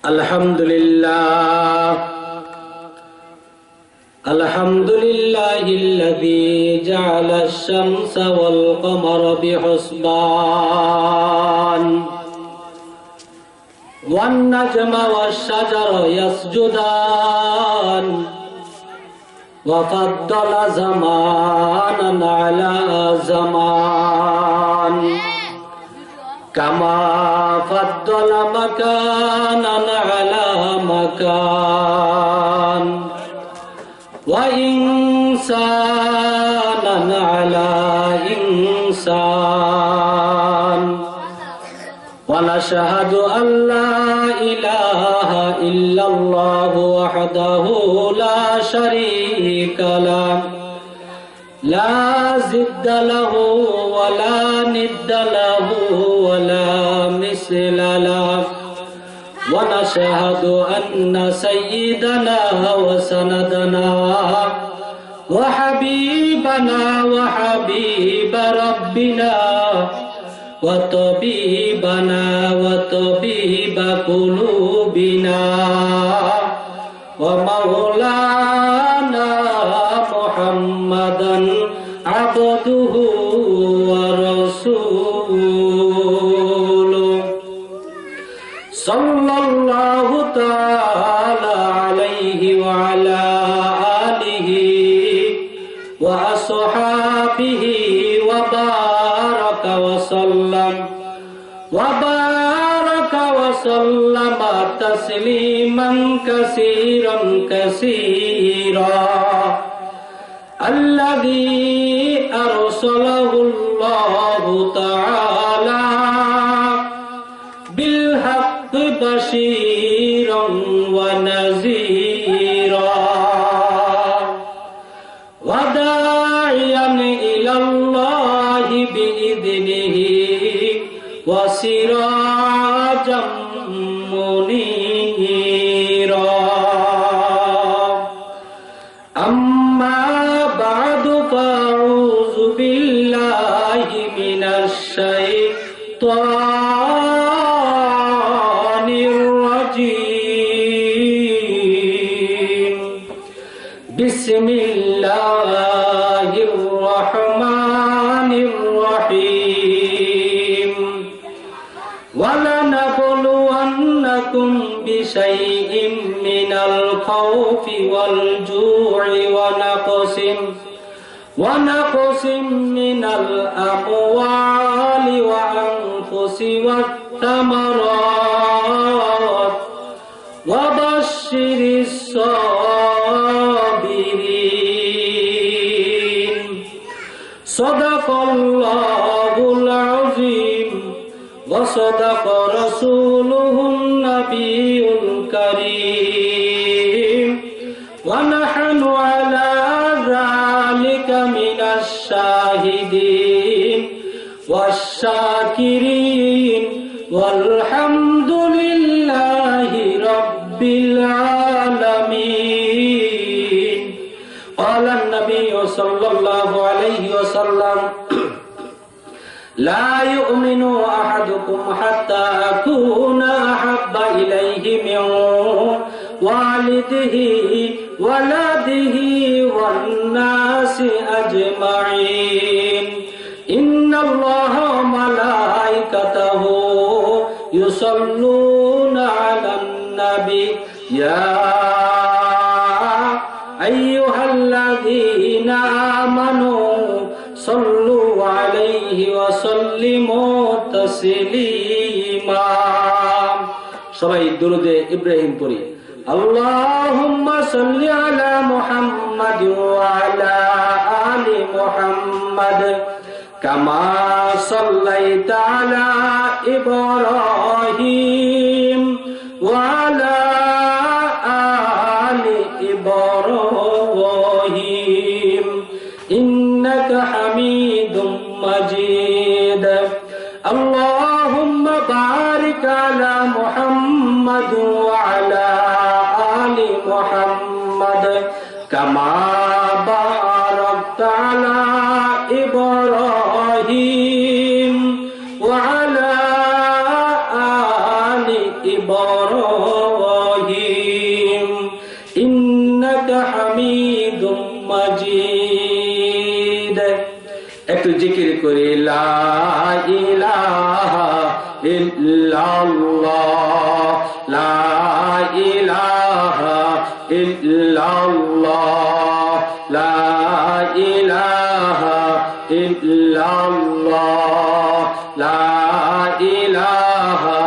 الحمد لله الذي جعل الشمس والقمر بحسبان والنجم والشجر يسجدان وفضل زمانا على زمان كما فضل مكانا على مكان وإنسانا على إنسان ونشهد أن لا إله إلا الله وحده لا شريك له لا ضد له ولا ند له ولا مثل له ونشهد أن سيدنا وسندنا وحبيبنا وحبيب ربنا وطبيبنا وطبيب قلوبنا ومولانا محمدا عبده ورسوله صلى الله تعالى عليه وعلى آله وأصحابه وبارك وسلم تسليما كثيرا كثيرا الذي أرسله الله تعالى بالحق بشيرا ونذيرا وداعيا إلى الله بإذنه وسراجا منيرا أما بعد فأعوذ بالله من الشيطان الرجيم بسم الله الرحمن الرحيم ولنبلونكم بشيء من الخوف والجوع ونقص من الأموال والأنفس والثمرات وبشر الصابرين صدق الله العظيم وصدق رسوله النبي الكريم ونحن على ذلك من الشاهدين والشاكرين والحمد لله رب العالمين. قال النبي صلى الله عليه وسلم لا يؤمن أحدكم حتى أكون أحب إليه من والده ولده والناس أجمعين إن الله وملائكته يصلون على النبي يا أيها الذين آمنوا صلوا عليه وسلموا تسليما. সবাই দুরূদে ইব্রাহিম পড়ি। اللهم صل على محمد وعلى آل محمد كما صليت على إبراهيم وعلى آل إبراهيم إنك حميد مجيد. اللهم بارك على محمد وعلى آل محمد كما باركت على إبراهيم وعلى آل إبراهيم লা ইলাহা ইল্লাল্লাহ লা ইলাহা ইল্লাল্লাহ লা ইলাহা ইল্লাল্লাহ লা ইলাহা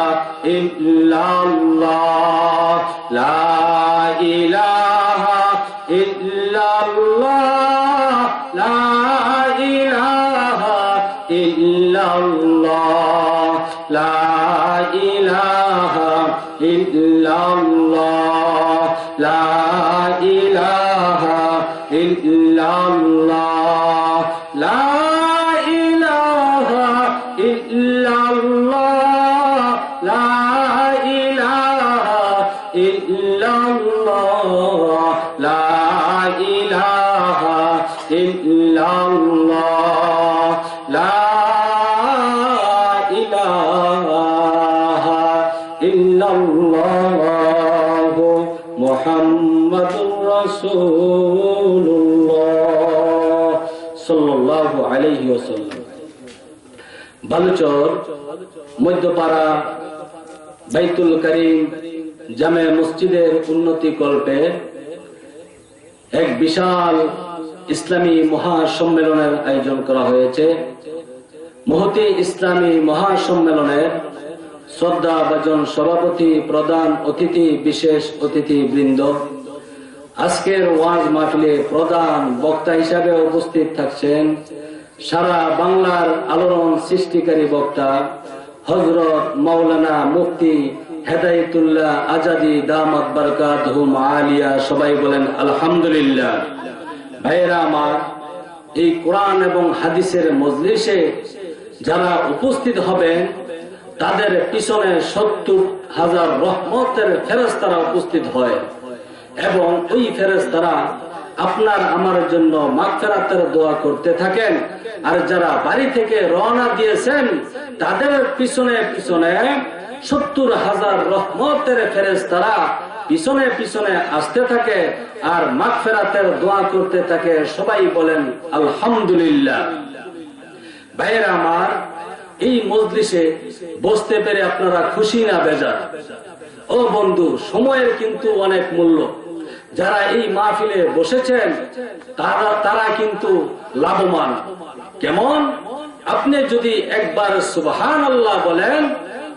ইল্লাল্লাহ লা ইলাহা ইল্লাল্লাহ লা ইলাহা ইল্লাল্লাহ লা ইলাহা ইল্লাল্লাহ লা ইলাহা ইল্লাল্লাহ লা ইলাহা ইল্লাল্লাহ লা ইলাহা ইল্লাল্লাহ লা ইলাহা ইল্লাল্লাহ লা ইলাহা ইল্লাল্লাহ মুহাম্মাদুর রাসূলুল্লাহ সাল্লাল্লাহু আলাইহি ওয়াসাল্লাম। বালুচর মধ্যপাড়া বাইতুল করিম জামে মসজিদের উন্নতি কল্পে এক বিশাল ইসলামী মহাসম্মেলনের আয়োজন করা হয়েছে। মহতী ইসলামী মহাসম্মেলনের শ্রদ্ধাভাজন সভাপতি, প্রধান অতিথি, বিশেষ অতিথি বৃন্দ, আজকের ওয়াজ মাহফিলে প্রধান বক্তা হিসাবে উপস্থিত থাকছেন সারা বাংলার আলোড়ন সৃষ্টিকারী বক্তা হযরত মাওলানা মুফতি হেদায়েতুল্লাহ আজাদি দামাত বারকাতুহুম আলিয়া। সবাই বলেন আলহামদুলিল্লাহ। ভাইয়েরা আমার, এই কোরআন এবং হাদিসের মজলিসে যারা উপস্থিত হবেন তাদের পিছনে 70,000 রহমতের ফেরেশতারা উপস্থিত হয় এবং ওই ফেরেশতারা আপনার আমার জন্য মাগফিরাতের দোয়া করতে থাকেন। আর যারা বাড়ি থেকে রওনা দিয়েছেন তাদের পিছনে পিছনে 70,000 রহমতের ফেরেশতারা পিছনে পিছনে আসতে থাকে আর মাগফিরাতের দোয়া করতে থাকে। সবাই বলেন আলহামদুলিল্লাহ। ভাইয়েরা আমার, এই মজলিসে বসতে পেরে আপনারা খুশি না বেজার? ও বন্ধু, সময়ের কিন্তু অনেক মূল্য। যারা এই মাহফিলে বসেছেন তারা কিন্তু লাভবান। কেমন? আপনি যদি একবার সুবহানাল্লাহ বলেন,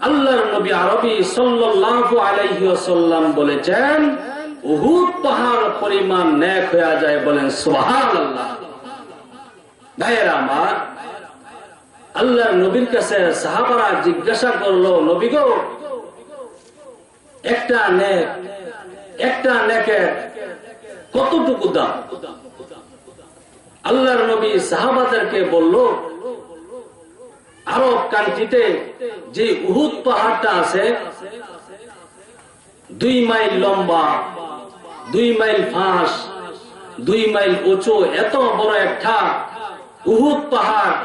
আল্লাহর নবী আরবি সাল্লাল্লাহু আলাইহি ওয়াসাল্লাম বলেছেন উহুদ পাহাড় পরিমাণ নেক হয়ে যায়। বলেন সুবহানাল্লাহ। ভাইয়েরা আমার, আল্লাহর নবীর কাছে সাহাবারা জিজ্ঞাসা করলো, নবী গো, একটা নেকের কতটুকু দাম? আল্লাহর নবী সাহাবাদেরকে বলল, আরব কান্ট্রিতে যে উহুদ পাহাড়টা আছে 2 মাইল লম্বা, 2 মাইল ফাঁস, 2 মাইল উঁচু, এত বড় একটা উহুদ পাহাড়,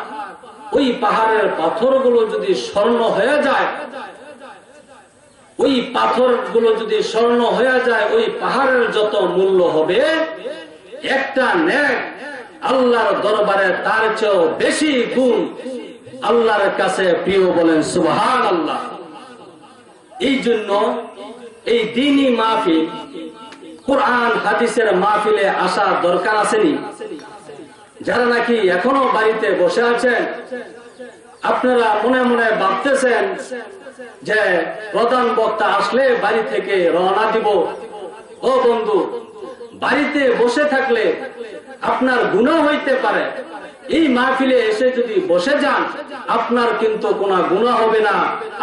ওই পাহাড়ের পাথরগুলো যদি স্বর্ণ হয়ে যায়, ওই পাথরগুলো যদি স্বর্ণ হয়ে যায়, ওই পাহাড়ের যত মূল্য হবে, একটা নেক আল্লাহর দরবারে তার চেয়েও বেশি গুণ আল্লাহর কাছে প্রিয়। বলেন সুবহানাল্লাহ। এই জন্য এই দ্বীনি মাহফিল, কোরআন হাদিসের মাহফিলে আসা দরকার আসেনি? যারা নাকি এখনো বাড়িতে বসে আছেন, আপনারা মনে মনে ভাবতেছেন যে প্রধান বক্তা আসলে বাড়ি থেকে রওনা দিব। ও বন্ধু, বাড়িতে বসে থাকলে আপনার গুনাহ হইতে পারে। এই মাহফিলে এসে যদি বসে যান, আপনার কিন্তু কোনো গুনাহ হবে না,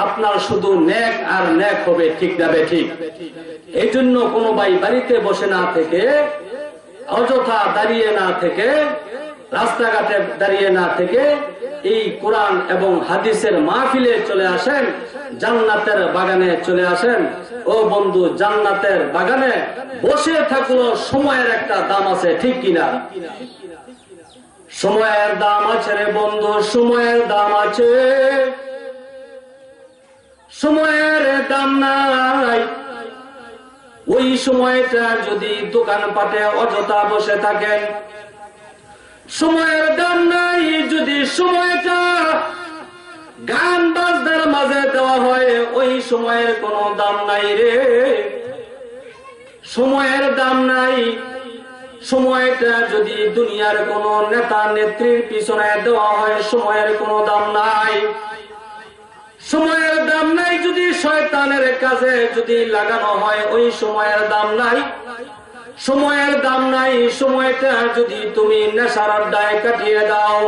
আপনার শুধু নেক আর নেক হবে। ঠিক না ঠিক? এই জন্য কোনো ভাই বাড়িতে বসে না থেকে, অযথা দাঁড়িয়ে না থেকে, রাস্তাঘাটে দাঁড়িয়ে না থেকে এই কোরআন এবং হাদিসের মাহফিলে চলে আসেন, জান্নাতের বাগানে চলে আসেন। ও বন্ধু, জান্নাতের বাগানে বসে থাকলো সময়ের একটা দাম আছে, ঠিক কিনা? সময়ের দাম আছে রে বন্ধু, সময়ের দাম আছে। সময়ের দাম নাই। ওই সময়টা যদি দোকানপাটে অযথা বসে থাকেন, সময়ের দাম নাই। যদি সময়টা গান বাজনার মাঝে দেওয়া হয়, ওই সময়ের কোনো দাম নাই রে, সময়ের দাম নাই। সময়টা যদি দুনিয়ার কোন নেতা নেত্রীর পিছনে দেওয়া হয়, সময়ের কোনো দাম নাই। সময়ের দাম নাই যদি শয়তানের কাজে যদি লাগানো হয়, ওই সময়ের দাম নাই। সময়ের দাম নাই। সময়টা যদি তুমি নেশার আড্ডায় কাটিয়ে দাও,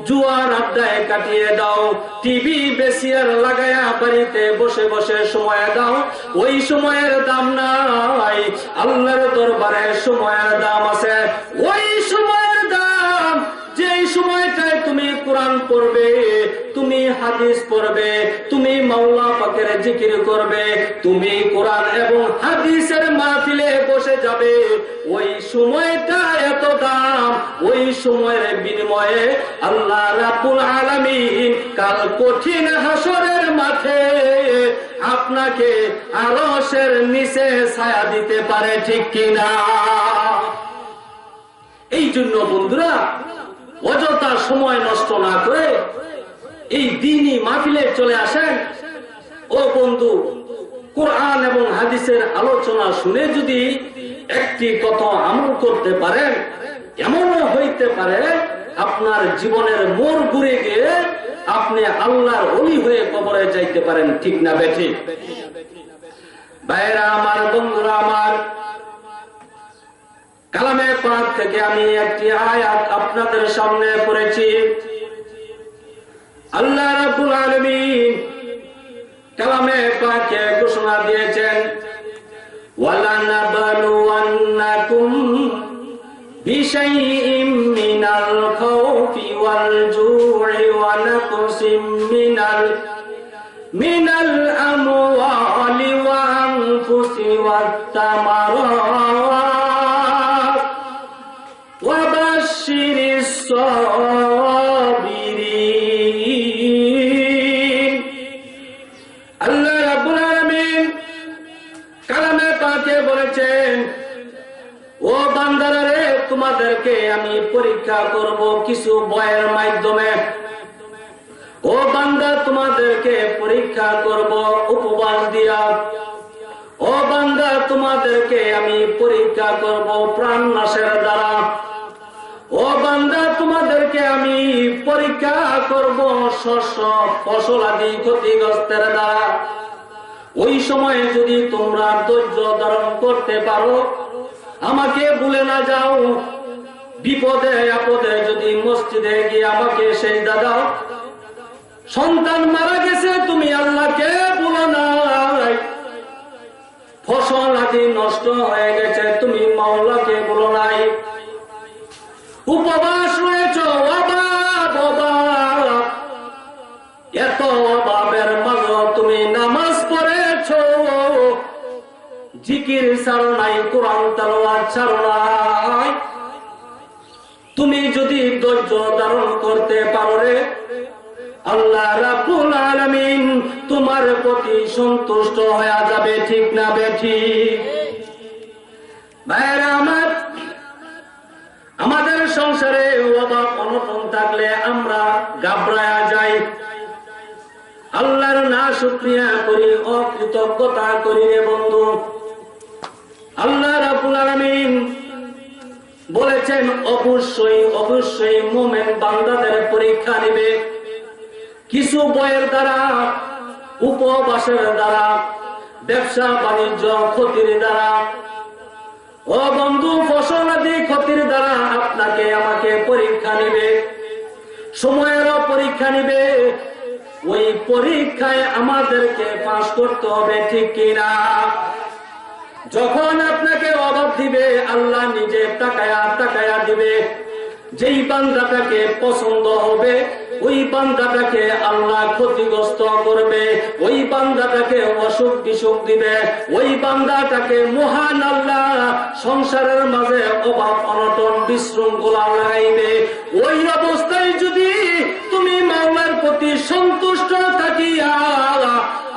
জুয়ার আড্ডায় কাটিয়ে দাও, টিভি বেসিয়ার লাগায়া বাড়িতে বসে বসে সময় দাও, ওই সময়ের দাম নাই। আল্লাহর দরবারে সময়ের দাম আছে। ওই সময়ের দাম যেই সময়টায় তুমি কোরআন পড়বে, তুমি হাদিস পড়বে, তুমি মাওলা পাকের জিকির করবে, তুমি কোরআন এবং হাদিসের মাহফিলে বসে যাবে, ওই সময়টা এত দাম। ওই সময়ের বিনিময়ে আল্লাহ রাব্বুল আলামিন কাল কঠিন হাসরের মাঠে আপনাকে আরশের নিচে ছায়া দিতে পারে, ঠিক কিনা? এই জন্য বন্ধুরা, অযথা সময় নষ্ট না করে এই দ্বীনি মাহফিলে চলে আসেন। ও বন্ধু, কোরআন এবং হাদিসের আলোচনা শুনে যদি একটি কথা আমল করতে পারেন, এমনও হইতে পারে আপনার জীবনের মোড় ঘুরে গিয়ে আপনি আল্লাহর ওলি হয়ে কবরে যাইতে পারেন, ঠিক না বেঠিক? ভাইরা আমার, বন্ধুরা আমার, কালামে পাক থেকে আমি একটি আয়াত আপনাদের সামনে পড়েছি। আল্লাহ রাব্বুল আলামিন কালামে পাকে ঘোষণা দিয়েছেন, ওয়ালানাবলুওয়ান্নাকুম বিশাইইম মিনাল খাউফি ওয়াল জু'i ওয়া নাকসিম মিনাল আমওয়ালি ওয়া আনফুসি ওয়াত তামারাত ওয়া বাশশিরিস সাবিরিন। আল্লাহ রাব্বুল আলামিন কালামে পাকে বলেছেন, ও বান্দারা রে, তোমাদেরকে আমি পরীক্ষা করব কিছু বয়ের মাধ্যমে। ও বান্দা, তোমাদেরকে পরীক্ষা করব উপবাস দিয়া। ও বান্দা, তোমাদেরকে আমি পরীক্ষা করব প্রাণ নাশের দ্বারা। ও বান্দা, তোমাদেরকে আমি পরীক্ষা করব শস্য ফসল আদি ক্ষতিগ্রস্তের দ্বারা। ওই সময় যদি তোমরা ধৈর্য ধারণ করতে পারো, আমাকে ভুলে না যাও, বিপদে আপদে যদি মসজিদে গিয়ে আমাকে সেজদা দাও, সন্তান মারা গেছে তুমি আল্লাহকে ভুলো নাই, ফসল আদি নষ্ট হয়ে গেছে তুমি মাওলাকে ভুলো নাই, উপবাস রয়েছ, অভাব অভাব, এত অভাবের মাঝে তুমি নামাজ পড়েছ, জিকির ছাড়ো নাই, কোরআন তেলাওয়াত ছাড়ো নাই। তুমি যদি ধৈর্য ধারণ করতে পারো রে, আল্লাহ রাব্বুল আলামিন তোমার প্রতি সন্তুষ্ট হয়ে যাবে, ঠিক না বেঠিক? ভাইরা আমার, আমাদের সংসারে অভাব অনটন থাকলে আমরা ঘাবড়ায়া যাই, আল্লাহর না শুকরিয়া করি, অকৃতজ্ঞতা করি রে বন্ধু। আল্লাহ রাব্বুল আলামিন বলেছেন, অবশ্যই অবশ্যই মুমিন বান্দাদের পরীক্ষা নিবে কিছু বয়ের দ্বারা, উপবাসের দ্বারা, ব্যবসা বাণিজ্য ক্ষতির দ্বারা। ও বন্ধু, ফসল আদি ক্ষতির দ্বারা আপনাকে আমাকে পরীক্ষা নিবে, সময়েরও পরীক্ষা নিবে। ওই পরীক্ষায় আমাদেরকে পাস করতে হবে, ঠিক কিনা? যখন আপনাকে অভাব দিবে, আল্লাহ নিজে তাকায়া তাকায়া দিবে। যেই বান্দাটাকে পছন্দ হবে, ওই বান্দাটাকে আল্লাহ ক্ষতিগ্রস্ত করবে, ওই বান্দাটাকে অসুখ বিসুখ দিবে, ওই বান্দাটাকে মহান আল্লাহ সংসারের মাঝে অভাব অনটন বিশৃঙ্খলা লাগাইবে। ওই অবস্থায় যদি তুমি মাওলার প্রতি সন্তুষ্ট থাকিয়া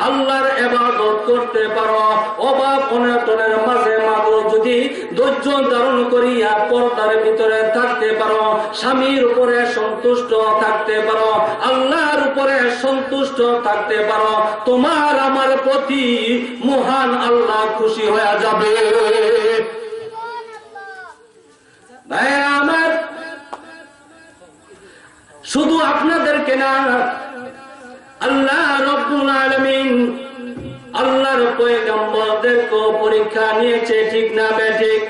আল্লাহর ইবাদত করতে পারো, অভাব অনটনের মাঝে মাঝে যদি ধৈর্য ধৈর্য ধারণ করিয়া পর্দার ভিতরে থাকতে পারো, স্বামীর উপরে সন্তুষ্ট থাকতে পারো, আল্লাহর উপরে সন্তুষ্ট থাকতে পারো, তোমার আমার প্রতি মহান আল্লাহ খুশি হয়ে যাবে। ভাইরা আমার, শুধু আপনাদেরকে না, আল্লাহ রব্বুল আলামিন আল্লাহর পয়গম্বরদেরকে পরীক্ষা নিয়েছে, ঠিক না বেঠিক?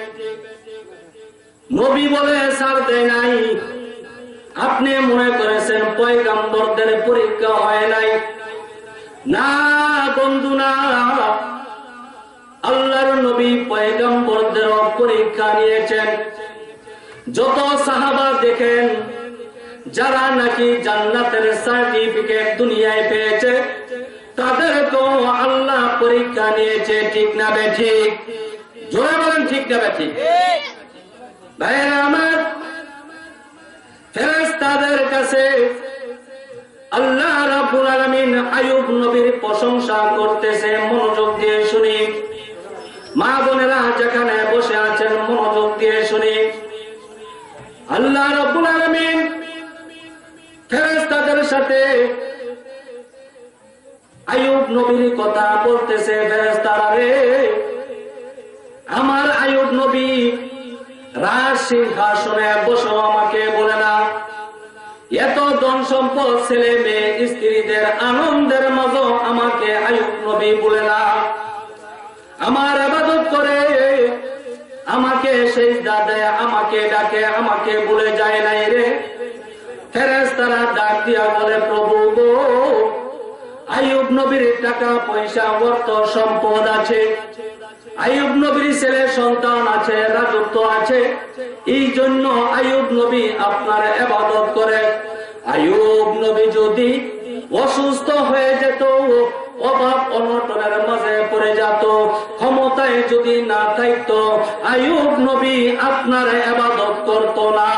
নবী বলে ছাড় দেয় নাই। আপনি মনে করেছেন পয়গম্বরদের পরীক্ষা হয় নাই? না বন্ধু, না। আল্লাহর নবী পয়গম্বরদের পরীক্ষা নিয়েছেন। যত সাহাবা দেখেন যারা নাকি জান্নাতের সার্টিফিকেট দুনিয়ায় পেয়েছে, তাদেরকেও আল্লাহ পরীক্ষা নিয়েছে, ঠিক না বেঠিক? জোরে বলেন, ঠিক না বেঠিক? ভাইরা আমার, ফেরেশতাদের কাছে আল্লাহ রাব্বুল আলামিন আইয়ুব নবীর প্রশংসা করতেছে। মনোযোগ দিয়ে শুনি, মা বোনেরা যেখানে বসে আছেন মনোযোগ দিয়ে শুনি। আল্লাহ রাব্বুল আলামিন ফেরেশতাদের সাথে আইয়ুব নবীর কথা বলতেছে। ফেরেশতারা রে, আমার আইয়ুব নবী রাজ সিংহাসনে বসে আমাকে বলে না, এত ধন সম্পদ, ছেলে মেয়ে, স্ত্রীদের আনন্দের মাঝে আমাকে আইয়ুব নবী বলে না, আমার ইবাদত করে, আমাকে সিজদা দেয়, আমাকে ডাকে, আমাকে ভুলে যায় নাই রে। ফেরেশতারা ডাক দিয়া বলে, প্রভু গো, আইয়ুব নবীর টাকা পয়সা অর্থ সম্পদ আছে, আইয়ুব নবীর ছেলে সন্তান আছে, রাজত্ব আছে, এই জন্য আইয়ুব নবী আপনার ইবাদত করে। আইয়ুব নবী যদি অসুস্থ হয়ে যেত, অভাব অনটনের মাঝে পড়ে যেত, ক্ষমতায় যদি না থাকতো, আইয়ুব নবী আপনার ইবাদত করত না।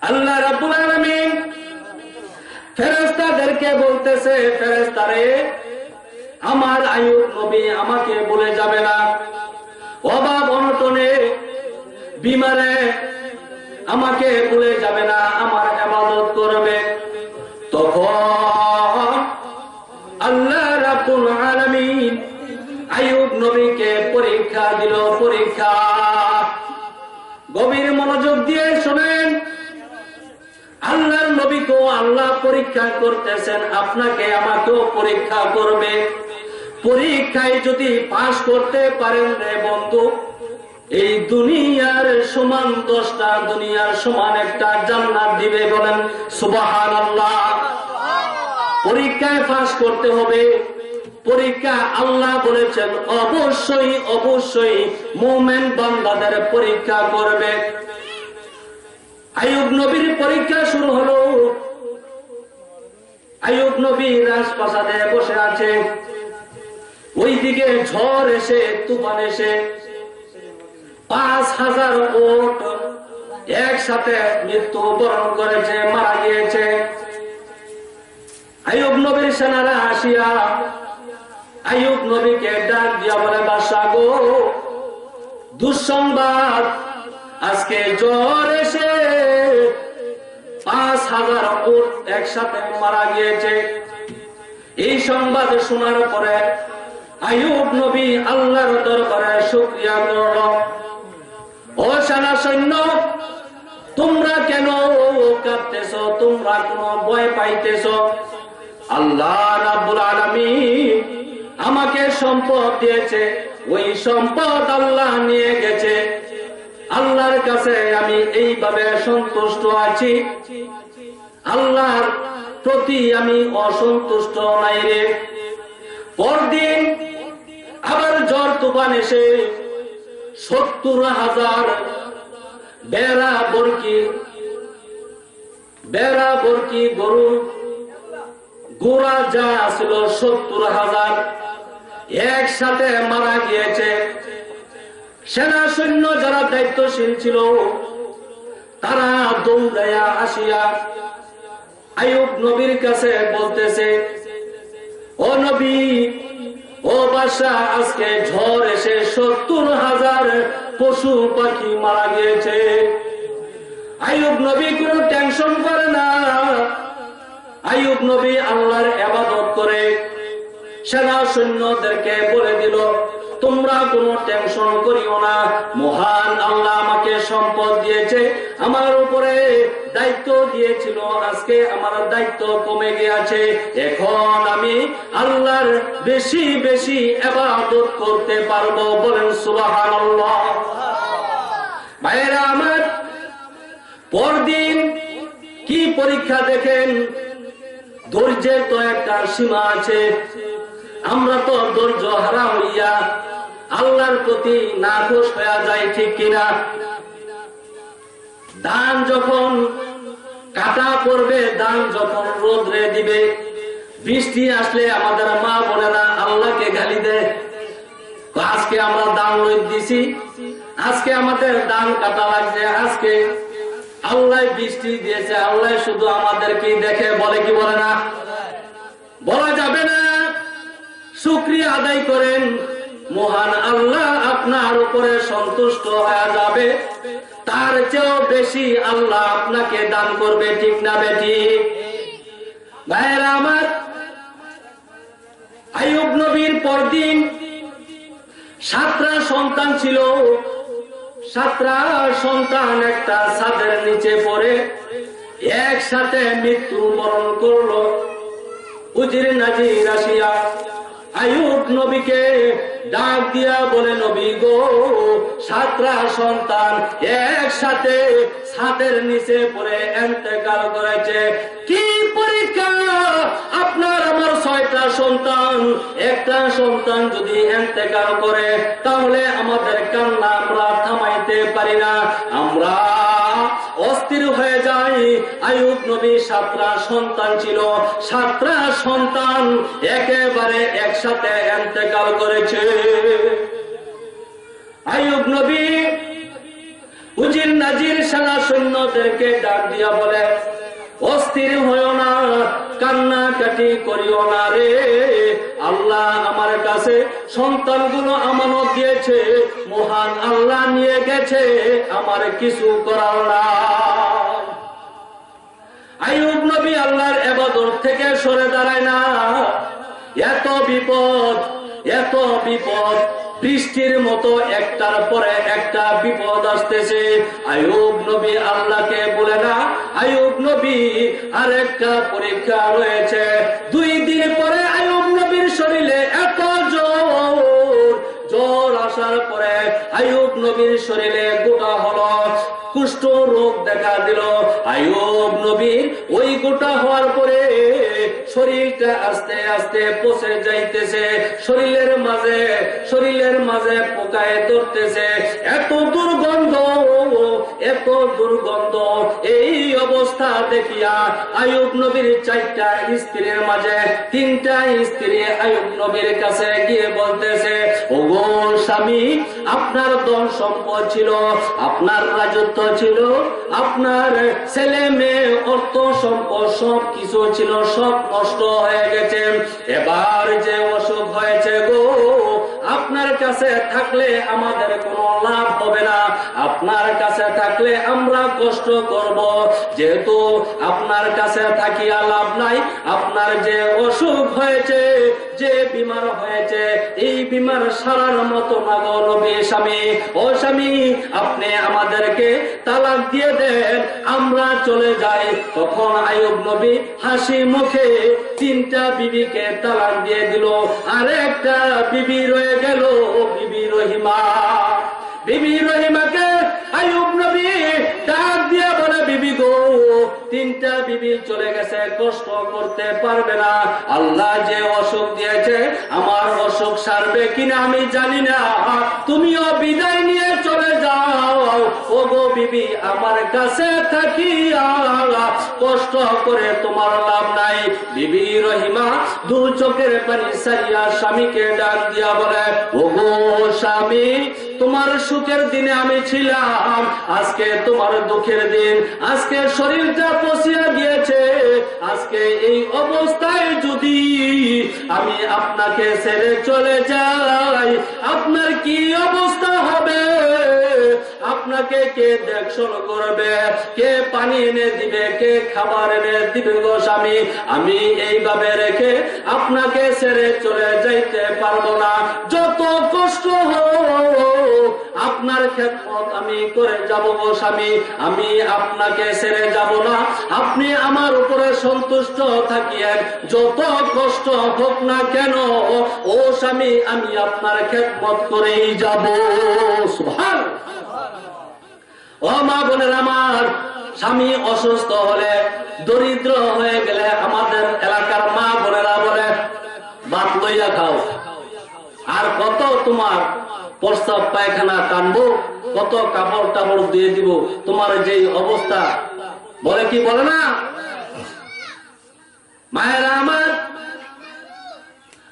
আল্লাহ রাব্বুল আলামিন ফেরেশতাদেরকে বলতেছে, ফেরেশতারে, আমার আইয়ুব নবী আমাকে বলে যাবে না, অভাব অনটনে বিমারে আমাকে ভুলে যাবে না, আমার ইবাদত করবে। তখন আল্লাহ রাব্বুল আলামিন আইয়ুব নবীকে পরীক্ষা দিল। পরীক্ষা, গভীর মনোযোগ দিয়ে শুনেন। আল্লাহর নবীকেও আল্লাহ পরীক্ষা করতেছেন, আপনাকে আমাকেও পরীক্ষা করবে। পরীক্ষায় যদি পাস করতে পারেন রে বন্ধু, এই দুনিয়ার সমান 10টা দুনিয়ার সমান একটা জান্নাত দিবে। বলেন সুবহানাল্লাহ। পরীক্ষায় পাস করতে হবে। পরীক্ষা আল্লাহ বলেছেন অবশ্যই অবশ্যই মুমিন বান্দাদের পরীক্ষা করবে। আইয়ুব নবীর পরীক্ষা শুরু হলো। আইয়ুব নবী রাজপ্রাসাদে বসে আছে, ওইদিকে ঝড় এসে, তুফান এসে 5000 উট একসাথে মৃত্যু বরণ করেছে, মারা গিয়েছে। আইয়ুব নবীর সেনারা আসিয়া আইয়ুব নবীকে ডাক দিয়া বলে, বাদশা গো, দুঃসংবাদ, আজকে জ্বর এসে 5000 উট একসাথে মারা গিয়েছে। এই সংবাদ শোনার পরে আইয়ুব নবী আল্লাহর দরবারে শুকরিয়া করল। ও সেনা সৈন্য, তোমরা কেন কাঁদতেছ? তোমরা কোন ভয় পাইতেছ? আল্লাহ রাব্বুল আলামিন আমাকে সম্পদ দিয়েছে, ওই সম্পদ আল্লাহ নিয়ে গেছে। আল্লাহর কাছে আমি এইভাবে সন্তুষ্ট আছি, আল্লাহর প্রতি আমি অসন্তুষ্ট নাই রে। পরদিন আবার ঝড় তুফান এসে 70,000 বেড়া বরকি গরু গোড়া যা ছিল 70,000 একসাথে মারা গিয়েছে। সেনা সৈন্য যারা দায়িত্বশীল ছিল তারা দৌড়াইয়া আসিয়া আইয়ুব নবীর কাছে বলতেছে, ও নবী, ও বাদশা, আজকে ঝড় এসে 70,000 পশু পাখি মারা গিয়েছে। আইয়ুব নবী কোনো টেনশন করে না। আইয়ুব নবী আল্লাহর ইবাদত করে সেনা সৈন্যদেরকে বলে দিল, তোমরা কোনো টেনশন করিও না, মহান আল্লাহ আমাকে সম্পদ দিয়েছে, আমার উপরে দায়িত্ব দিয়েছিল, আজকে আমার দায়িত্ব কমে গিয়েছে, এখন আমি আল্লাহর বেশি বেশি ইবাদত করতে পারবো। বলেন সুবহানাল্লাহ। ভাইয়েরা আমার, পরদিন কি পরীক্ষা দেখেন, ধৈর্যের তো একটা সীমা আছে। আমরা তো ধৈর্য হারা হইয়া আল্লাহর প্রতি নাখোশ হয়ে যায়, ঠিক কিনা? ধান যখন কাটা পড়বে, ধান যখন রোদ্রে দিবে, বৃষ্টি আসলে আমাদের মা বোনেরা আল্লাহকে গালি দেয়, আজকে আমরা ধান রোদ দিছি, আজকে আমাদের ধান কাটা লাগছে, আজকে আল্লাহ বৃষ্টি দিয়েছে, আল্লাহ শুধু আমাদেরকে দেখে, বলে কি বলে না? বলা যাবে না। শুকরিয়া আদায় করেন, মহান আল্লাহ আপনার উপরে সন্তুষ্ট হয়ে যাবে, তার চেয়েও বেশি আল্লাহ আপনাকে দান করবে, ঠিক না বেটি? ভাইয়েরা আমার, আইয়ুব নবীর পরদিন 7টা সন্তান ছিল। 7টা সন্তান একটা ছাদের নিচে পড়ে একসাথে মৃত্যুবরণ করলো। উজির নাজির আসিয়া আইয়ুব নবীকে ডাক দিয়া বলে, নবী গো, 7টা সন্তান একসাথে ছাদের নিচে পড়ে ইন্তেকাল করেছে, কি পরীক্ষা! আপনার আমার 6টা সন্তান, একটা সন্তান যদি ইন্তেকাল করে তাহলে আমাদের কান্না আমরা থামাইতে পারি না, আমরা অস্থির হয়ে যাই। আইয়ুব নবী 7টা সন্তান ছিল, 7টা সন্তান একেবারে একসাথে ইন্তেকাল করেছে। আইয়ুব নবী উজির নাজির সেনা সৈন্যদেরকে ডাক দিয়া বলে, অস্থির হইও না, কান্নাকাটি করিও না রে, আল্লাহ আমার কাছে সন্তানগুলো আমানত দিয়েছে, মহান আল্লাহ নিয়ে গেছে, আমার কিছু করার না। আইয়ুব নবী আল্লাহর ইবাদত থেকে সরে দাঁড়ায় না। এত বিপদ, এত বিপদ, বৃষ্টির মতো একটার পরে একটা বিপদ আসতেছে। আইয়ুব নবী আল্লাহকে বলে না, আইয়ুব নবী আরেকটা পরীক্ষা রয়েছে। 2 দিন পরে আইয়ুব নবীর শরীরে এত জ্বর আসার পরে আইয়ুব নবীর শরীরে গোটা হলো, কুষ্ঠ রোগ দেখা দিল। আইয়ুব নবীর ওই গোটা হওয়ার পরে শরীরটা আস্তে আস্তে পচে যাইতেছে, শরীরের মাঝে পোকায় ধরতেছে, এত দুর্গন্ধ, এত দুর্গন্ধ। এই অবস্থা দেখিয়া আইয়ুব নবীর 4টা স্ত্রীর মাঝে 3টা স্ত্রী আইয়ুব নবীর কাছে গিয়ে বলতেছে, ওগো স্বামী, আপনার ধন সম্পদ ছিল, আপনার রাজত্ব ছিল, আপনার ছেলে মেয়ে, অর্থ সম্পদ সব কিছু ছিল, সব নষ্ট হয়ে গেছে, এবার যে অসুখ হয়েছে গো, আপনার কাছে থাকলে আমাদের কোনো লাভ হবে না, আপনার কাছে থাকলে আমরা কষ্ট করব, যেহেতু আপনার কাছে থাকিয়া লাভ নাই, আপনার যে অসুখ হয়েছে, যে বিমার হয়েছে, এই বিমার সারার মতো না গো নবী স্বামী, ও স্বামী, আপনি আমাদেরকে তালাক দিয়ে দেন, আমরা চলে যাই। তখন আইয়ুব নবী হাসি মুখে 3টা বিবিকে তালাক দিয়ে দিল, আর একটা বিবি রয়ে গেল, বিবি রহিমা। বিবি রহিমাকে আইয়ুব নবী ডাক দিয়ে বলে, বিবি গো, 3টা বিবি চলে গেছে, কষ্ট করতে পারবে না, আল্লাহ যে অসুখ দিয়েছে, আমার অসুখ সারবে কিনা আমি জানি না, তুমিও বিদায় নিয়ে চলে যাও। ও গো বিবি, আমার কাছে থাকিয়া কষ্ট করে তোমার লাভ নাই। বিবি রহিমা 2 চোখের পানি সারিয়া স্বামীকে ডাক দিয়া বলে, ও গো আমি তোমার সুখের দিনে আমি ছিলাম, আজকে তোমার দুঃখের দিন। আজকে শরীরটা পচিয়া গিয়েছে, আজকে এই অবস্থায় যদি আমি আপনাকে ছেড়ে চলে যাই, আপনার কি অবস্থা হবে? আপনাকে কে দেখশন করবে? কে পানি এনে দিবে? কে খাবার এনে দিবে গো স্বামী? আমি এইভাবে রেখে আপনাকে ছেড়ে চলে যাইতে পারবো না। যত কষ্ট হোক আপনার খেদমত আমি করে যাব গো স্বামী, আমি আপনাকে ছেড়ে যাব না। আপনি আমার উপরে সন্তুষ্ট থাকিয়েন, যত কষ্ট হোক না কেন ও স্বামী, আমি আপনার খেদমত করেই যাব। সুবহানাল্লাহ। ও মা বোনের আমার, স্বামী অসুস্থ হলে, দরিদ্র হয়ে গেলে আমাদের এলাকার মা বোনেরা বলে ভাত লইয়া খাও, আর কত তোমার প্রস্তাব পায়খানা টানবো, কত কাপড় টাপড় দিয়ে দিব, তোমার যেই অবস্থা। বলে কি বলে না? মায়েরা আমার,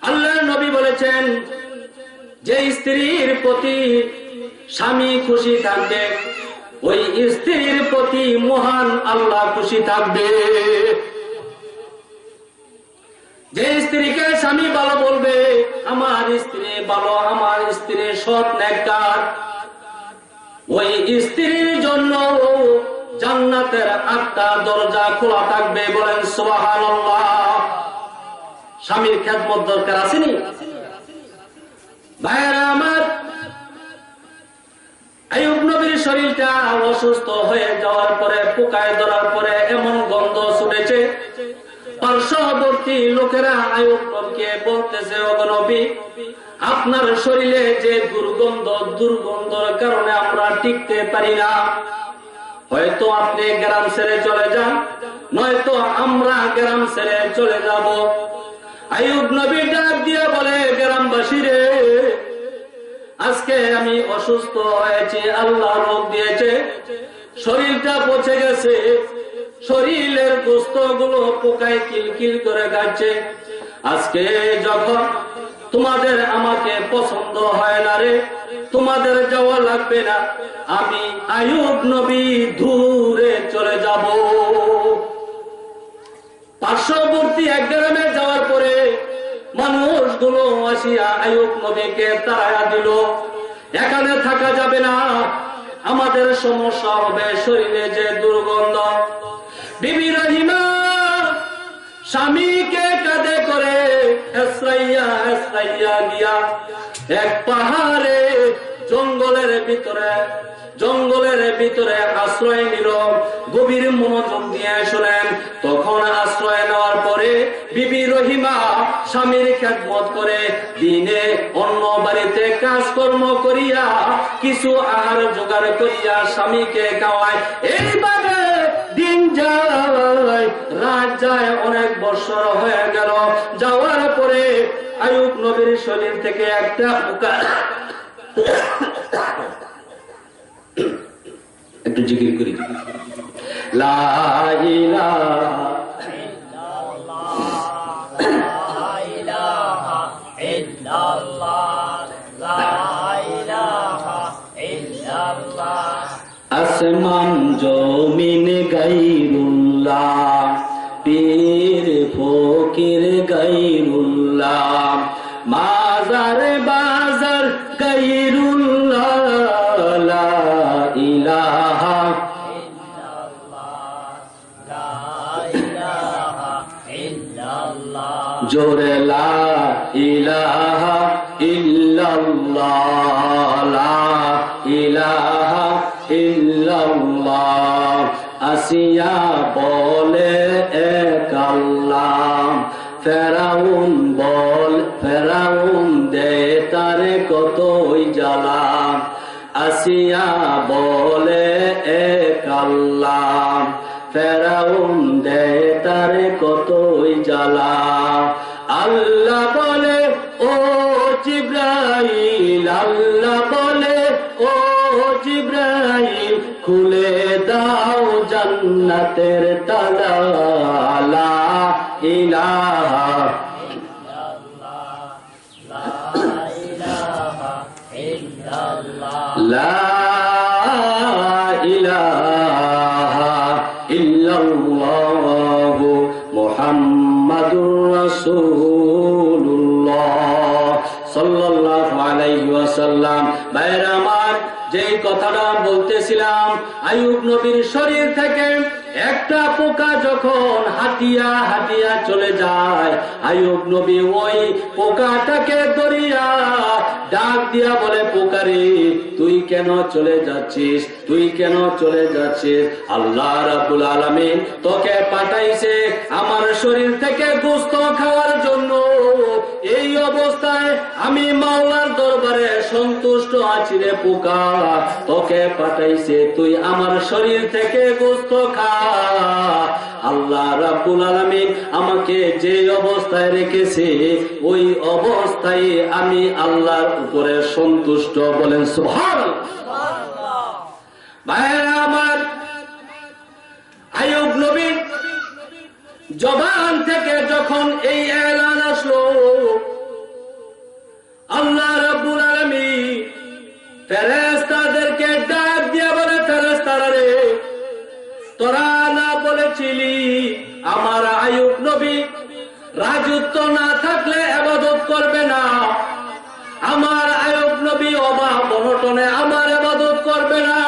আল্লাহর নবী বলেছেন যে স্ত্রীর প্রতি স্বামী খুশি থাকবে, ওই স্ত্রীর প্রতি মহান আল্লাহ খুশি থাকবে। যে স্ত্রীকে স্বামী ভালো বলবে, আমার স্ত্রী ভালো, আমার স্ত্রী সৎ নেককার, ওই স্ত্রীর জন্য জান্নাতের 8টা দরজা খোলা থাকবে। বলেন সুবহানাল্লাহ। স্বামীর খেদমত দরকার আসেনি? ভাইয়েরা আমার, আইয়ুব নবীর শরীরটা অসুস্থ হয়ে যাওয়ার পরে, পোকায় ধরার পরে এমন গন্ধ ছুটেছে, পার্শ্ববর্তী লোকেরা আইয়ুব নবীকে বলতেছে, ওগো নবী, আপনার শরীরে যে দুর্গন্ধ, দুর্গন্ধের কারণে আমরা টিকতে পারি না, হয়তো আপনি গ্রাম ছেড়ে চলে যান, নয়তো আমরা গ্রাম ছেড়ে চলে যাব। আইয়ুব নবী ডাক দিয়ে বলে, গ্রামবাসী রে, আজকে আমি অসুস্থ হয়েছি, আল্লাহ রোগ দিয়েছে, শরীরটা পচে গেছে, শরীরের গোস্ত গুলো পোকায় কিলকিল করে খাচ্ছে। আজকে যখন তোমাদের আমাকে পছন্দ হয় না রে, তোমাদের যাওয়া লাগবে না, আমি আইয়ুব নবী দূরে চলে যাব। পার্শ্ববর্তী এক গ্রামে যাওয়ার পরে মানুষগুলো আসিয়া আইয়ুব নবীকে তাড়াইয়া দিল, এখানে থাকা যাবে না, আমাদের সমস্যা হবে, শরীরে যে দুর্গন্ধ। বিবি রহিমা স্বামীকে কাঁধে করে এসরাইয়া এসরাইয়া গিয়া এক পাহাড়ে জঙ্গলের ভিতরে আশ্রয় নিল। গভীর মনোযোগ দিয়ে শোনেন। তখন আশ্রয় নেওয়ার পরে বিবি রহিমা স্বামীর খেদমত করে, দিনে অন্য বাড়িতে কাজকর্ম করিয়া কিছু আহার জোগাড় করিয়া স্বামীকে খাওয়ায়। এইভাবে দিন যায়, রাত যায়, অনেক বছর হয়ে গেল। যাওয়ার পরে আইয়ুব নবীর শরীর থেকে একটা পোকা, একটু জিকির করি, লা ইলাহা ইল্লাল্লাহ, লা ইলাহা ইল্লাল্লাহ। আসমান জমিন গায়রুল্লাহ, পীর ফকির গায়রুল্লাহ, মাজার বাজার গায়রুল্লাহ, লা ইলাহা ইল্লাল্লাহ, লা ইলাহা ইল্লাল্লাহ। জোরে লা ইলাহা ইল্লাল্লাহ, লা ইলাহা ইল্লাল্লাহ। আসিয়া বলে এক আল্লাহ, ফেরাউন দে তারে কতই জ্বালা। আসিয়া বলে এক আল্লাহ, ফেরাউন দে তারে কতই জ্বালা। আল্লাহ বলে ও জিবরাইল, আল্লাহ বলে ও জিবরাইল, খুলে দাও জান্নাতের তালা, লা ইলাহা ইল্লাল্লাহ, লা ইলাহা ইল্লাল্লাহ। লা ইলাহা ইল্লাল্লাহু মুহাম্মাদুর রাসূলুল্লাহ সাল্লাল্লাহু আলাইহি ওয়াসাল্লাম। ভাইরা আমার, যেই কথাটা বলতেছিলাম, আইয়ুব নবীর শরীর থেকে একটা পোকা যখন হাতিয়া হাতিয়া চলে যায়, আইয়ুব নবী ওই পোকাটাকে ধরিয়া ডাক দিয়া বলে, পোকারে তুই কেন চলে যাচ্ছিস, তুই কেন চলে যাচ্ছিস? আল্লাহ রাব্বুল আলামিন তোকে পাঠাইছে আমার শরীর থেকে গোশত খাওয়ার জন্য। এই অবস্থায় আমি মাওলার দরবারে সন্তুষ্ট আছি রে পোকা, তোকে পাঠাইছে তুই আমার শরীর থেকে গোশত খা। আল্লাহ রাব্বুল আলামিন আমাকে যে অবস্থায় রেখেছে ওই অবস্থায় আমি আল্লাহর উপরে সন্তুষ্ট। বলেন সুবহানাল্লাহ। ভাইরা আমার, আইয়ুব নবীর জবান থেকে যখন এই এলান আসলো, আল্লাহ রাব্বুল আলামিন ফেরেশতাদেরকে ডাক দিয়ে বলে, ফেরেশতারা রে, তোরা না বলেছিলি আমার আইয়ুব নবী রাজত্ব না থাকলে ইবাদত করবে না, আমার আইয়ুব নবী অভাব অনটনে আমার ইবাদত করবে না,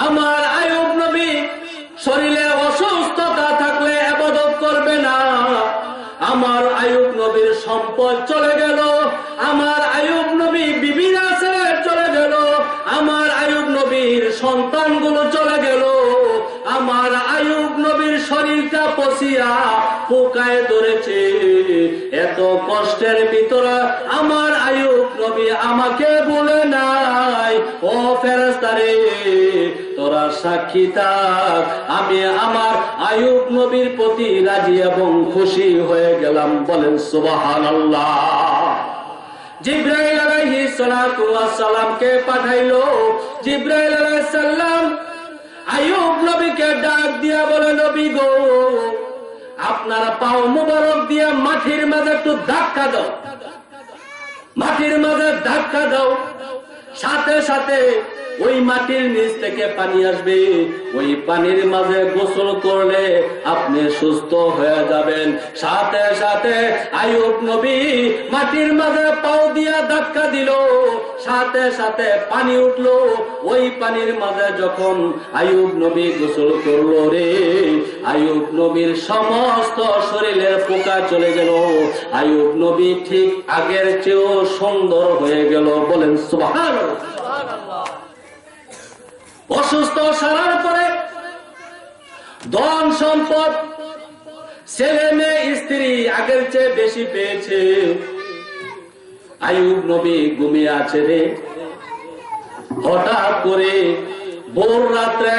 আমার আইয়ুব নবী শরীরে অসুস্থতা থাকলে ইবাদত করবে না, আমার আইয়ুব নবীর সম্পদ চলে গেল, আমার আইয়ুব নবী বিবি না ছেড়ে চলে গেল, আমার আইয়ুব নবীর সন্তানগুলো চলে গেল, আমার আইয়ুব নবীর শরীরটা পচিয়া পোকায় ধরেছে। এত কষ্টের ভিতরে আমার আইয়ুব নবী আমাকে বলে নাই, ও ফেরেশতারে তোরা সাক্ষী থাক, আমি আমার আইয়ুব নবীর প্রতি রাজি এবং খুশি হয়ে গেলাম। বলেন সুবহানাল্লাহ। জিবরাইল আলাইহিস সালাতু ওয়াস সালামকে পাঠাইলো। জিবরাইল আলাইহিস সালাম আইয়ুব নবীকে ডাক দিয়া বলে, নবী গো, আপনার পাও মুবারক দিয়া মাটির মাঝে একটু ধাক্কা দাও, মাটির মাঝে ধাক্কা দাও। সাথে সাথে ওই মাটির নিচ থেকে পানি আসবে, ওই পানির মাঝে গোসল করলে আপনি সুস্থ হয়ে যাবেন। সাথে সাথে আইয়ুব নবী মাটির মাঝে পাও দিয়া ধাক্কা দিল, সাথে সাথে পানি উঠলো। ওই পানির মাঝে যখন আইয়ুব নবী গোসল করলো রে, আইয়ুব নবীর সমস্ত শরীরের পোকা চলে গেল। আইয়ুব নবী ঠিক আগের চেয়েও সুন্দর হয়ে গেল। বলেন সুবহানাল্লাহ। অসুস্থ সারার পরে ধন সম্পদ, ছেলে মেয়ে, স্ত্রী আগের চেয়ে বেশি পেয়েছে। আইয়ুব নবী ঘুমিয়ে আছে রে, হঠাৎ করে ভোর রাত্রে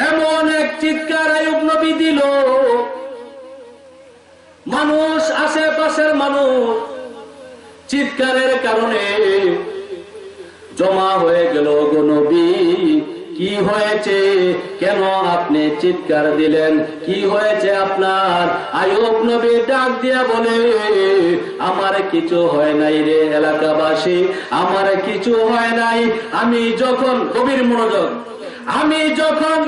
এমন এক চিৎকার আইয়ুব নবী দিল, মানুষ, আশেপাশের মানুষ চিৎকারের কারণে জমা হয়ে গেল। গো নবী, কি হয়েছে? কেন আপনি চিৎকার দিলেন? কি হয়েছে আপনার? আইয়ুব নবী ডাক দিয়া বলে, আমার কিছু হয় নাই রে এলাকাবাসী, আমার কিছু হয় নাই। আমি যখন, গভীর মনোযোগ, আমি যখন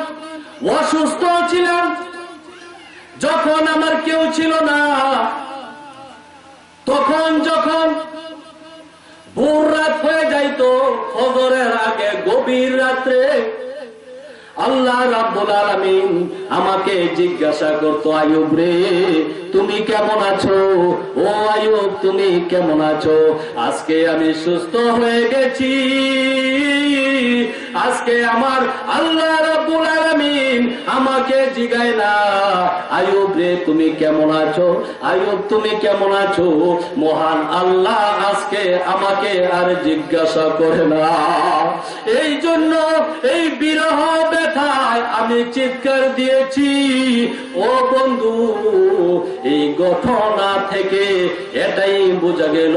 অসুস্থ ছিলাম, যখন আমার কেউ ছিল না, তখন যখন ভোর রাত হয়ে যাইতো, ফজরের আগে গভীর রাত্রে আল্লাহ রাব্বুল আলামিন আমাকে জিজ্ঞাসা করতো, আইয়ুব রে তুমি কেমন আছো? ও আইয়ুব তুমি কেমন আছো? আজকে আমি সুস্থ হয়ে গেছি, আজকে আমার আল্লাহ রাব্বুল আলামিন আমাকে জিগায় না, আইয়ুব রে তুমি কেমন আছো? আইয়ুব তুমি কেমন আছো? মহান আল্লাহ আজকে আমাকে আর জিজ্ঞাসা করে না। এই জন্য এই বিরহ ব্যথায় আমি চিৎকার দিয়েছি। ও বন্ধু, এই ঘটনা থেকে এটাই বোঝা গেল,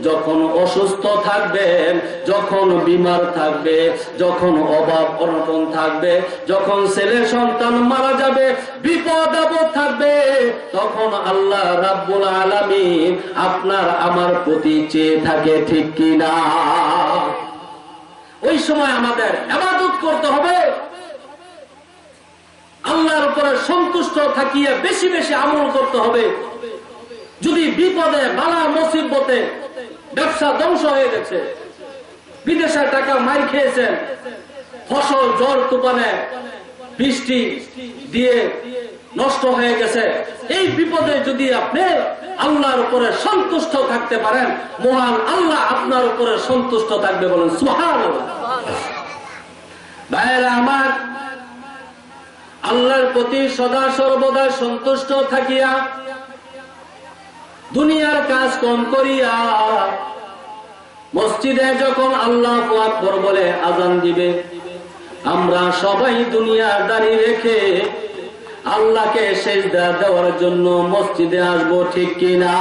যখন অসুস্থ থাকবেন, যখন বিমার থাকবে, যখন অভাব অনটন থাকবে, যখন ছেলে সন্তান মারা যাবে, বিপদ আপদ থাকবে, তখন আল্লাহ রাব্বুল আলামিন আপনার আমার প্রতি চেয়ে থাকে, ঠিক কিনা? ওই সময় আমাদের ইবাদত করতে হবে, আল্লাহর উপরে সন্তুষ্ট থাকিয়ে বেশি বেশি আমল করতে হবে। যদি বিপদে বালা মুসিবতে ব্যবসা ধ্বংস হয়ে গেছে, বিদেশে টাকা মার খেয়েছেন, ফসল ঝড় তুফানে বৃষ্টি দিয়ে নষ্ট হয়ে গেছে, এই বিপদে যদি আপনি আল্লাহর উপরে সন্তুষ্ট থাকতে পারেন, মহান আল্লাহ আপনার উপরে সন্তুষ্ট থাকবে। বলেন সুবহানাল্লাহ। ভাইরা আমার, আল্লাহর প্রতি সদা সর্বদা সন্তুষ্ট থাকিয়া দুনিয়ার কাজ কম করিয়া মসজিদে যখন আল্লাহু আকবার বলে আযান দিবে, আমরা সবাই দুনিয়াদারি রেখে আল্লাহকে সিজদা দেওয়ার জন্য মসজিদে আসবো, ঠিক কিনা?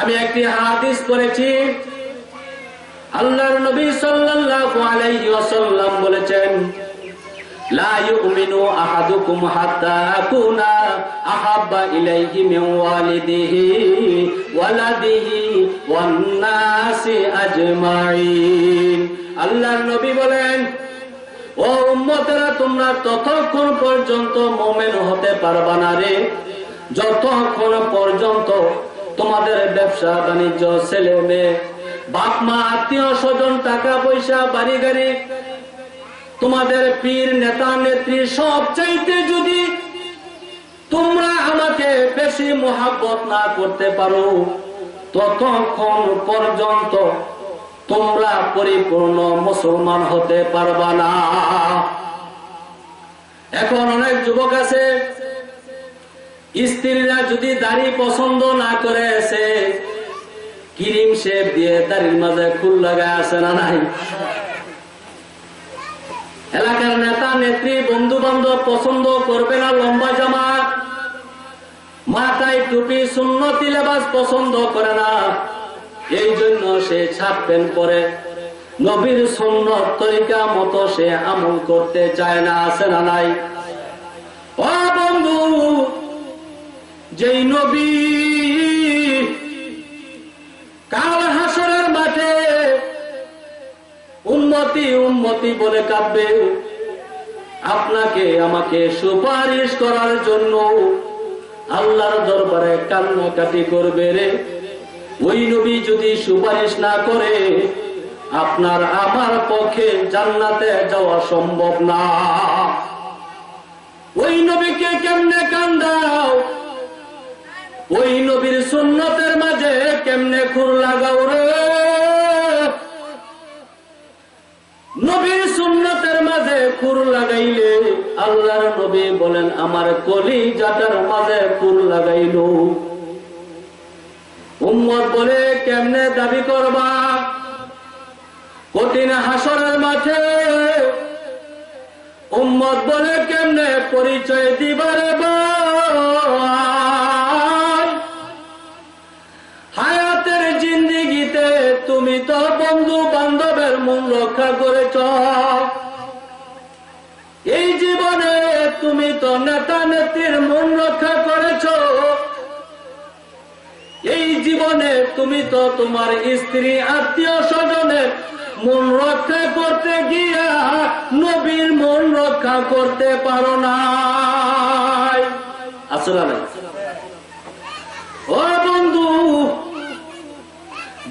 আমি একটি হাদিস পড়েছি, আল্লাহর নবী সাল্লাল্লাহু আলাইহি ওয়াসাল্লাম বলেছেন, লা ইউমিনু আহাদুকুম হাত্তা আকুনা আহাব্বা ইলাইহি মিন ওয়ালিদিহি ওয়ালাদিহি ওয়ান নাসি আজমাইন। আল্লাহর নবী বলেন, ও উম্মতেরা, তোমরা ততক্ষণ পর্যন্ত মুমিন হতে পারবা না রে যতক্ষণ পর্যন্ত তোমাদের ব্যবসা বাণিজ্য, ছেলে মেয়ে, বাপ মা, আত্মীয় স্বজন, টাকা পয়সা, বাড়ি গাড়ি, তোমাদের পীর নেতা নেত্রী সব চাইতে যদি তোমরা আমাকে বেশি মহাব্বত না করতে পারো, ততক্ষণ পর্যন্ত তোমরা পরিপূর্ণ মুসলমান হতে পারবা না। এখন অনেক যুবক আছে, স্ত্রীরা যদি দাড়ি পছন্দ না করে, সে ক্রিম শেভ দিয়ে দাড়ির মাঝে ফুল লাগায়, আছে না নাই? এলাকার নেতা নেত্রী, বন্ধু বান্ধব পছন্দ করবে না লম্বা জামা, মাথায় টুপি, সুন্নতি লেবাস পছন্দ করে না, এই জন্য সে ছাপ প্যান্ট পরে নবীর সুন্নত তরিকা মতো সে আমল করতে চায় না, আছে না নাই? ও বন্ধু, যেই নবী কাল হাসরের মাঠে উম্মতি উম্মতি বলে কাঁদবে, আপনাকে আমাকে সুপারিশ করার জন্য আল্লাহর দরবারে কান্নাকাটি করবে রে, ওই নবী যদি সুপারিশ না করে, আপনার আমার পক্ষে জান্নাতে যাওয়া সম্ভব না। ওই নবীকে কেমনে কান্দাও, ওই নবীর সুন্নতের মাঝে কেমনে খুর লাগাও রে। নবীর সুন্নতের মাঝে খুর লাগাইলে আল্লাহর নবী বলেন, আমার কলিজাটার মাঝে খুর লাগাইল। উম্মত বলে, কেমনে দাবি করবা? কঠিন হাসরের মাঠে উম্মত বলে, কেমনে পরিচয় দিবারে ভাই? হায়াতের জিন্দেগিতে তুমি তো বন্ধু বান্ধবের মন রক্ষা করেছ, এই জীবনে তুমি তো নেতা নেত্রীর মন রক্ষা করেছ, এই জীবনে তুমি তো তোমার স্ত্রী, আত্মীয় স্বজনের মন রক্ষা করতে গিয়া নবীর মন রক্ষা করতে পারো না, আসলে না? ও বন্ধু,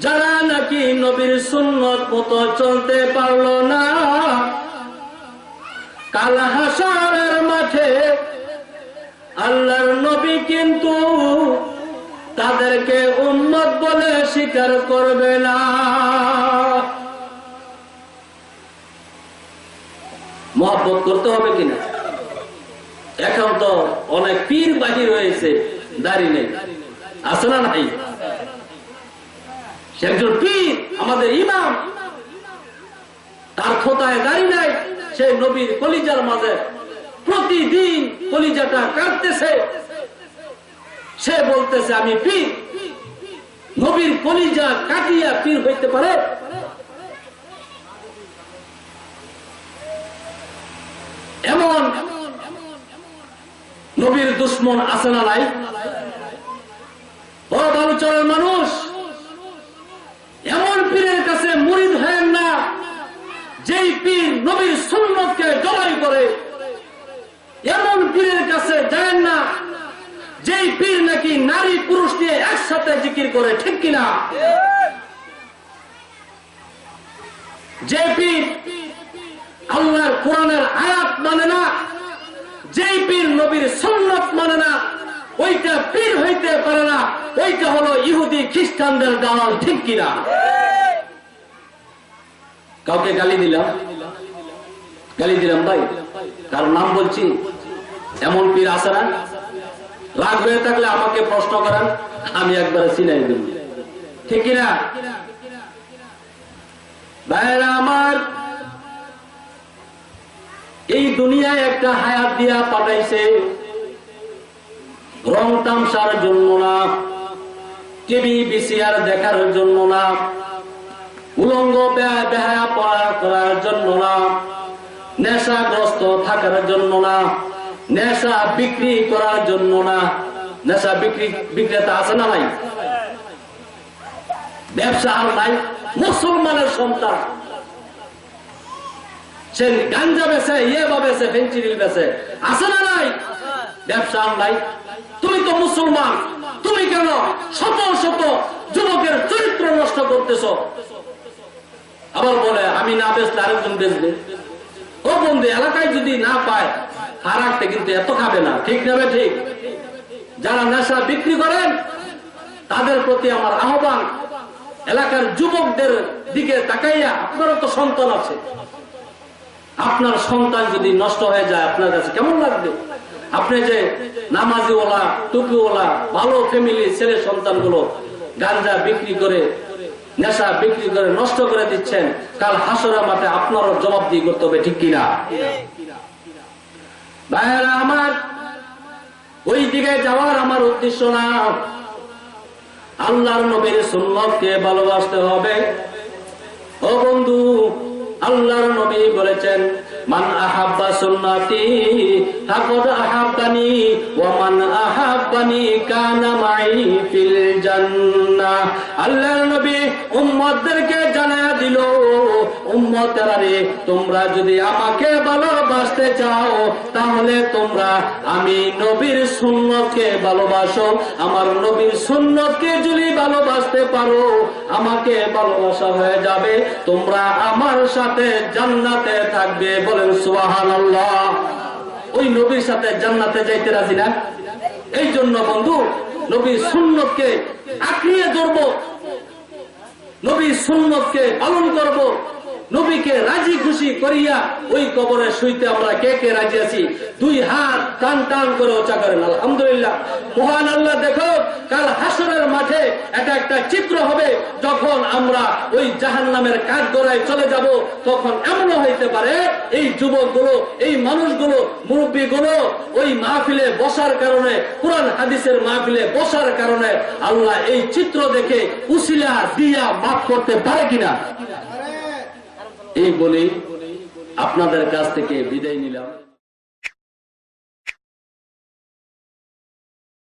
যারা নাকি নবীর সুন্নত মতো চলতে পারলো না, কাল হাসরের মাঠে আল্লাহর নবী কিন্তু তাদেরকে উম্মত বলে স্বীকার করবে না। মহব্বত করতে হবে কিনা? এখন তো অনেক পীর বাহির হয়েছে, দাড়ি নেই, আছে না নাই? সে একজন পীর, আমাদের ইমাম, তার খোতায় দাড়ি নাই, সে নবীর কলিজার মাঝে প্রতিদিন কলিজাটা কাটতেছে, সে বলতেছে আমি পীর। নবীর কলিজা কাটিয়া পীর হইতে পারে? এমন নবীর দুশ্মন আছে না নাই? ও বালুচরের মানুষ, এমন পীরের কাছে মুরিদ হয়েন না যেই পীর নবীর সুন্নতকে জবাই করে এমন পীরের কাছে যায় না যেই পীর নাকি নারী পুরুষ নিয়ে একসাথে জিকির করে, ঠিক কিনা? যে পীর আল্লাহর কোরআনের আয়াত মানে না, যেই পীর নবীর সুন্নত মানে না, ওইটা পীর হইতে পারে না, ওইটা হলো ইহুদি খ্রিস্টানদের দালাল, ঠিক কিনা? কাউকে গালি দিলাম ভাই, কার নাম বলছি, এমন পীর আছে না? রাগ হয়ে থাকলে আমাকে প্রশ্ন করেন, আমি একবারে চিনাই দেব, ঠিক কিনা? ভাইরা আমার, এই দুনিয়ায় একটা হায়াত দিয়া পাঠাইছে রং তামসার জন্য না, টিভি বিসিআর দেখার জন্য না, উলঙ্গ বেহায়া পড়া করার জন্য না, নেশাগ্রস্ত থাকার জন্য না, নেশা বিক্রি করার জন্য না। নেশা বিক্রেতা আছে না নাই? ব্যবসা আর নাই? মুসলমানের সন্তান সে গাঞ্জা বেছে, ইয়েবা বেছে, ফেন্সিডিল বেছে, আছে না নাই? ব্যবসা আর নাই? তুমি তো মুসলমান, তুমি কেন শত শত যুবকের চরিত্র নষ্ট করতেছ? আবার বলে আমি না বেচলে আরেকজন বেচবে। ও বন্ধু, এলাকায় যদি না পায় আর রাখতে কিন্তু এত খাবে না, ঠিক নেবে? ঠিক। যারা নেশা বিক্রি করেন তাদের প্রতি আমার আহ্বান, এলাকার যুবকদের দিকে তাকাইয়া, আপনারও তো সন্তান আছে, আপনার সন্তান যদি নষ্ট হয়ে যায় আপনার কাছে কেমন লাগবে? আপনি যে নামাজিওয়ালা, টুপিওয়ালা, ভালো ফ্যামিলি ছেলে সন্তানগুলো গাঁজা বিক্রি করে, নেশা বিক্রি করে নষ্ট করে দিচ্ছেন, কাল হাসরের মাঠে আপনারও জবাবদিহি করতে হবে, ঠিক কিনা? ভাইয়েরা আমার, ওই দিকে যাওয়ার আমার উদ্দেশ্য না। আল্লাহর নবীর সুন্নতকে ভালোবাসতে হবে। ও বন্ধু, আল্লাহর নবী বলেছেন, মান আহাব্বা সুন্নতি ফাকাদ আহাব্বানি ওয়া মান আহাব্বানি কানা মাই ফিল জান্নাহ। আল্লাহর নবী উম্মতদেরকে জানায়া দিল, উম্মতেরা রে, তোমরা যদি আমাকে ভালোবাসতে চাও তাহলে তোমরা আমি নবীর সুন্নতকে ভালোবাসো। আমার নবীর সুন্নতকে যদি ভালোবাসতে পারো, আমাকে ভালোবাসা হয়ে যাবে, তোমরা আমার সাথে জান্নাতে থাকবে। বলেন সুবহানাল্লাহ। ওই নবীর সাথে জান্নাতে যাইতে রাজি না? এই জন্য বন্ধু, নবীর সুন্নতকে আঁকড়িয়ে ধরবো, নবীর সুন্নতকে পালন করব, নবীকে রাজি খুশি করিয়া ওই কবরে শুইতে আমরা কে কে রাজি আছি? দুই হাত টান টান করে ওচা করেন আলহামদুলিল্লাহ। মহান আল্লাহ দেখো, কাল হাসরের মাঠে এটা একটা চিত্র হবে, যখন আমরা ওই জাহান্নামের কাঠগড়ায় চলে যাব, তখন এমনও হইতে পারে এই যুবকগুলো, এই মানুষগুলো, মুরব্বীগুলো ওই মাহফিলে বসার কারণে, কুরআন হাদিসের মাহফিলে বসার কারণে আল্লাহ এই চিত্র দেখে উসিলা দিয়া মাফ করতে পারে কিনা? এই বলেই আপনাদের কাছ থেকে বিদায় নিলাম।